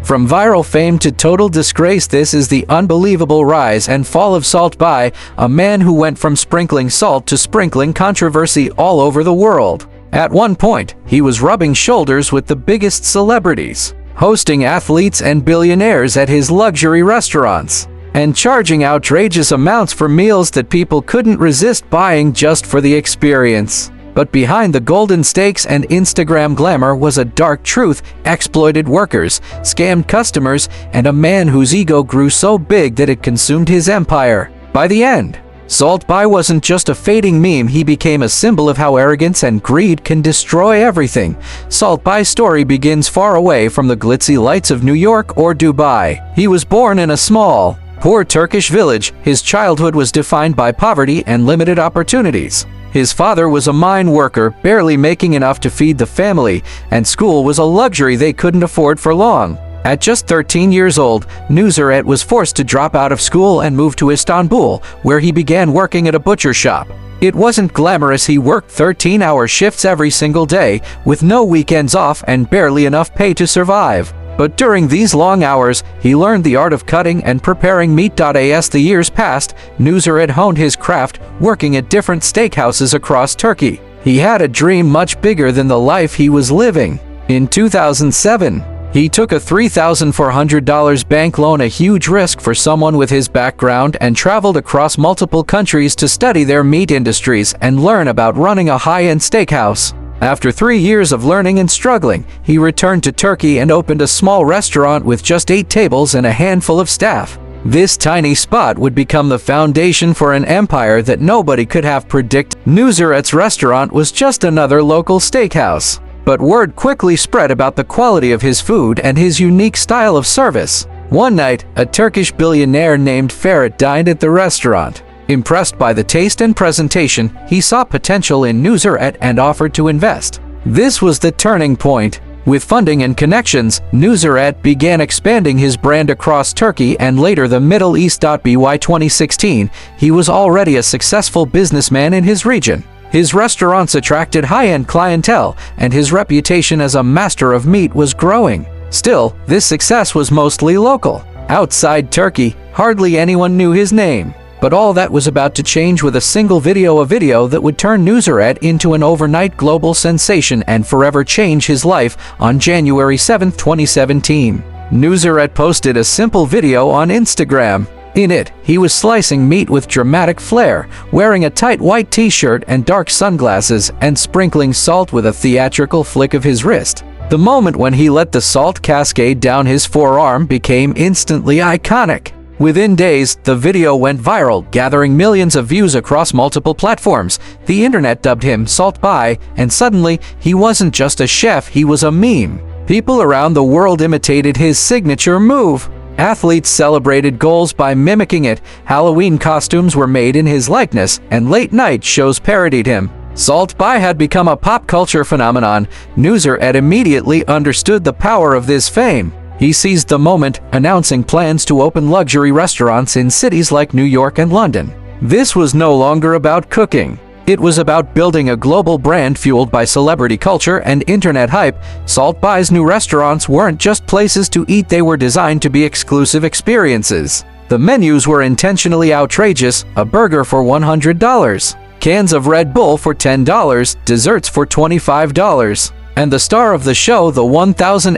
From viral fame to total disgrace, this is the unbelievable rise and fall of Salt Bae, a man who went from sprinkling salt to sprinkling controversy all over the world. At one point, he was rubbing shoulders with the biggest celebrities, hosting athletes and billionaires at his luxury restaurants, and charging outrageous amounts for meals that people couldn't resist buying just for the experience. But behind the golden steaks and Instagram glamour was a dark truth: exploited workers, scammed customers, and a man whose ego grew so big that it consumed his empire. By the end, Salt Bae wasn't just a fading meme, he became a symbol of how arrogance and greed can destroy everything. Salt Bae's story begins far away from the glitzy lights of New York or Dubai. He was born in a small, poor Turkish village. His childhood was defined by poverty and limited opportunities. His father was a mine worker, barely making enough to feed the family, and school was a luxury they couldn't afford for long. At just 13 years old, Nusret was forced to drop out of school and move to Istanbul, where he began working at a butcher shop. It wasn't glamorous. He worked 13-hour shifts every single day, with no weekends off and barely enough pay to survive. But during these long hours, he learned the art of cutting and preparing meat. As the years passed, Nusret honed his craft, working at different steakhouses across Turkey. He had a dream much bigger than the life he was living. In 2007, he took a $3,400 bank loan, a huge risk for someone with his background, and traveled across multiple countries to study their meat industries and learn about running a high-end steakhouse. After 3 years of learning and struggling, he returned to Turkey and opened a small restaurant with just 8 tables and a handful of staff. This tiny spot would become the foundation for an empire that nobody could have predicted. Nusret's restaurant was just another local steakhouse, but word quickly spread about the quality of his food and his unique style of service. One night, a Turkish billionaire named Ferhat dined at the restaurant. Impressed by the taste and presentation, he saw potential in Nusret and offered to invest. This was the turning point. With funding and connections, Nusret began expanding his brand across Turkey and later the Middle East. By 2016, he was already a successful businessman in his region. His restaurants attracted high-end clientele, and his reputation as a master of meat was growing. Still, this success was mostly local. Outside Turkey, hardly anyone knew his name. But all that was about to change with a single video, a video that would turn Nusret into an overnight global sensation and forever change his life. On January 7, 2017, Nusret posted a simple video on Instagram. In it, he was slicing meat with dramatic flair, wearing a tight white t-shirt and dark sunglasses, and sprinkling salt with a theatrical flick of his wrist. The moment when he let the salt cascade down his forearm became instantly iconic. Within days, the video went viral, gathering millions of views across multiple platforms. The internet dubbed him Salt Bae, and suddenly, he wasn't just a chef, he was a meme. People around the world imitated his signature move. Athletes celebrated goals by mimicking it, Halloween costumes were made in his likeness, and late-night shows parodied him. Salt Bae had become a pop culture phenomenon. Nusret immediately understood the power of this fame. He seized the moment, announcing plans to open luxury restaurants in cities like New York and London. This was no longer about cooking. It was about building a global brand fueled by celebrity culture and internet hype. Salt Bae's new restaurants weren't just places to eat, they were designed to be exclusive experiences. The menus were intentionally outrageous: a burger for $100, cans of Red Bull for $10, desserts for $25. And the star of the show, the $1,800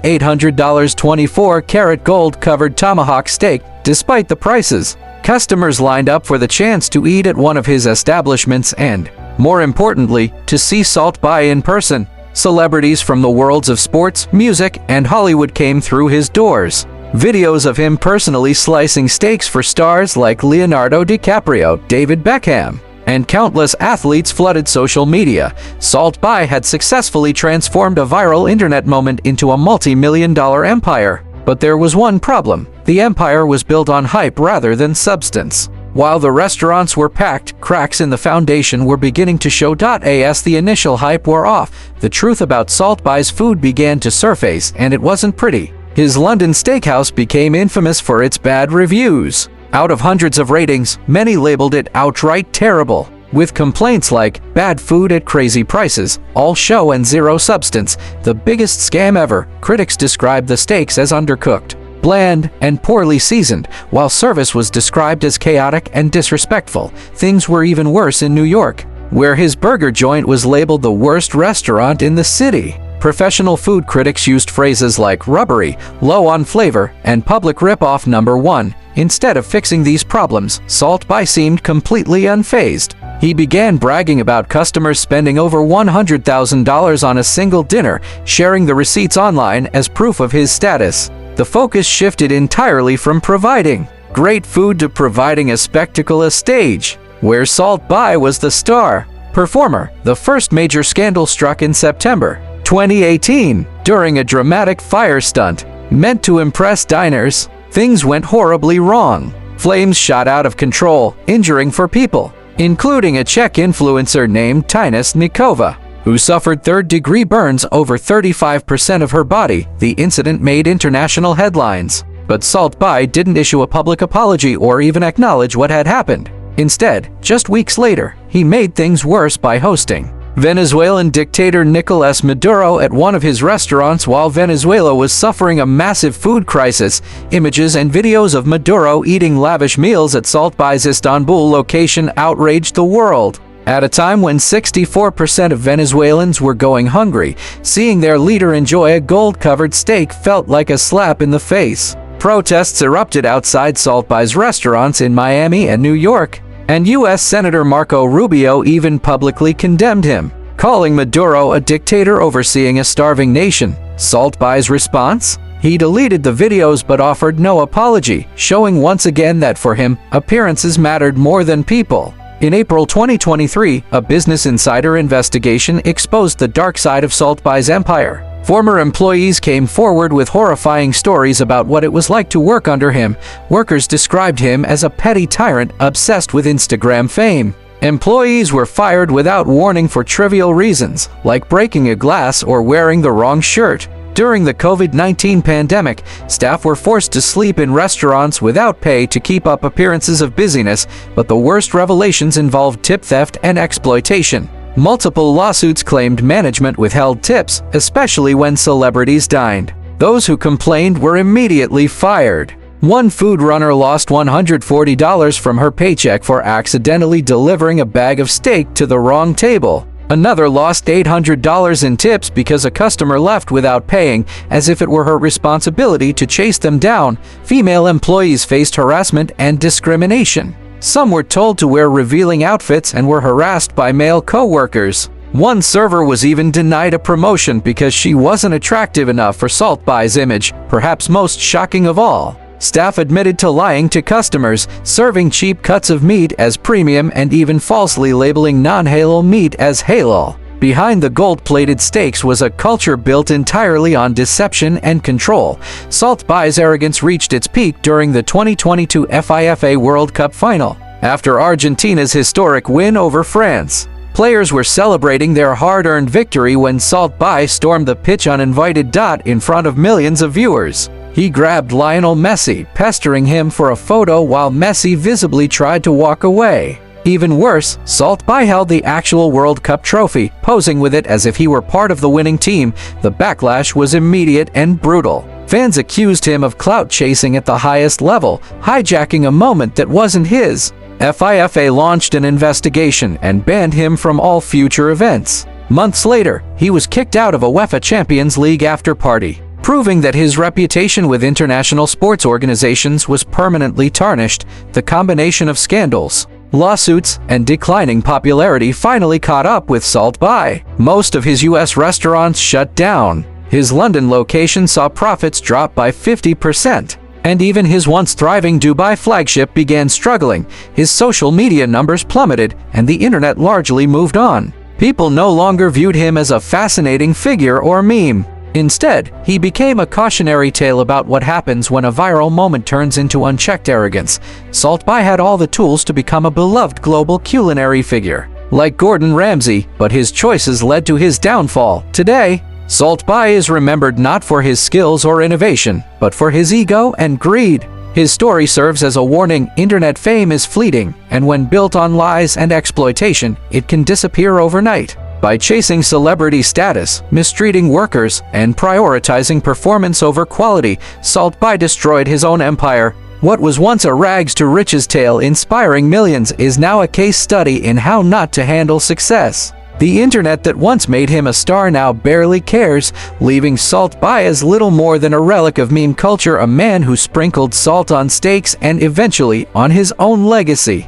24-karat gold-covered tomahawk steak. Despite the prices, customers lined up for the chance to eat at one of his establishments and, more importantly, to see Salt Bae in person. Celebrities from the worlds of sports, music, and Hollywood came through his doors. Videos of him personally slicing steaks for stars like Leonardo DiCaprio, David Beckham, and countless athletes flooded social media. Salt Bae had successfully transformed a viral internet moment into a multi-million-dollar empire. But there was one problem: the empire was built on hype rather than substance. While the restaurants were packed, cracks in the foundation were beginning to show. As the initial hype wore off, the truth about Salt Bae's food began to surface, and it wasn't pretty. His London steakhouse became infamous for its bad reviews. Out of hundreds of ratings, many labeled it outright terrible, with complaints like "bad food at crazy prices, all show and zero substance, the biggest scam ever." Critics described the steaks as undercooked, bland, and poorly seasoned. While service was described as chaotic and disrespectful, things were even worse in New York, where his burger joint was labeled the worst restaurant in the city. Professional food critics used phrases like rubbery, low on flavor, and public ripoff #1. Instead of fixing these problems, Salt Bae seemed completely unfazed. He began bragging about customers spending over $100,000 on a single dinner, sharing the receipts online as proof of his status. The focus shifted entirely from providing great food to providing a spectacle, a stage, where Salt Bae was the star performer. The first major scandal struck in September 2018. During a dramatic fire stunt meant to impress diners, things went horribly wrong. Flames shot out of control, injuring 4 people, including a Czech influencer named Tina Nikova, who suffered third-degree burns over 35% of her body. The incident made international headlines, but Salt Bae didn't issue a public apology or even acknowledge what had happened. Instead, just weeks later, he made things worse by hosting Venezuelan dictator Nicolás Maduro at one of his restaurants while Venezuela was suffering a massive food crisis. Images and videos of Maduro eating lavish meals at Salt Bae's Istanbul location outraged the world. At a time when 64% of Venezuelans were going hungry, seeing their leader enjoy a gold-covered steak felt like a slap in the face. Protests erupted outside Salt Bae's restaurants in Miami and New York, and U.S. Senator Marco Rubio even publicly condemned him, calling Maduro a dictator overseeing a starving nation. Salt Bae's response? He deleted the videos but offered no apology, showing once again that for him, appearances mattered more than people. In April 2023, a Business Insider investigation exposed the dark side of Salt Bae's empire. Former employees came forward with horrifying stories about what it was like to work under him. Workers described him as a petty tyrant obsessed with Instagram fame. Employees were fired without warning for trivial reasons, like breaking a glass or wearing the wrong shirt. During the COVID-19 pandemic, staff were forced to sleep in restaurants without pay to keep up appearances of busyness, but the worst revelations involved tip theft and exploitation. Multiple lawsuits claimed management withheld tips, especially when celebrities dined. Those who complained were immediately fired. One food runner lost $140 from her paycheck for accidentally delivering a bag of steak to the wrong table. Another lost $800 in tips because a customer left without paying, as if it were her responsibility to chase them down. Female employees faced harassment and discrimination. Some were told to wear revealing outfits and were harassed by male co-workers. One server was even denied a promotion because she wasn't attractive enough for Salt Bae's image. Perhaps most shocking of all, staff admitted to lying to customers, serving cheap cuts of meat as premium and even falsely labeling non-halal meat as halal. Behind the gold-plated steaks was a culture built entirely on deception and control. Salt Bae's arrogance reached its peak during the 2022 FIFA World Cup final. After Argentina's historic win over France, players were celebrating their hard-earned victory when Salt Bae stormed the pitch uninvited in front of millions of viewers. He grabbed Lionel Messi, pestering him for a photo while Messi visibly tried to walk away. Even worse, Salt Bae held the actual World Cup trophy, posing with it as if he were part of the winning team. The backlash was immediate and brutal. Fans accused him of clout chasing at the highest level, hijacking a moment that wasn't his. FIFA launched an investigation and banned him from all future events. Months later, he was kicked out of a UEFA Champions League after-party, proving that his reputation with international sports organizations was permanently tarnished. The combination of scandals, lawsuits, and declining popularity finally caught up with Salt Bae. Most of his U.S. restaurants shut down. His London location saw profits drop by 50%. And even his once thriving Dubai flagship began struggling. His social media numbers plummeted, and the internet largely moved on. People no longer viewed him as a fascinating figure or meme. Instead, he became a cautionary tale about what happens when a viral moment turns into unchecked arrogance. Salt Bae had all the tools to become a beloved global culinary figure, like Gordon Ramsay, but his choices led to his downfall. Today, Salt Bae is remembered not for his skills or innovation, but for his ego and greed. His story serves as a warning: internet fame is fleeting, and when built on lies and exploitation, it can disappear overnight. By chasing celebrity status, mistreating workers, and prioritizing performance over quality, Saltby destroyed his own empire. What was once a rags to riches tale inspiring millions is now a case study in how not to handle success. The internet that once made him a star now barely cares, leaving Saltby as little more than a relic of meme culture, a man who sprinkled salt on steaks and eventually on his own legacy.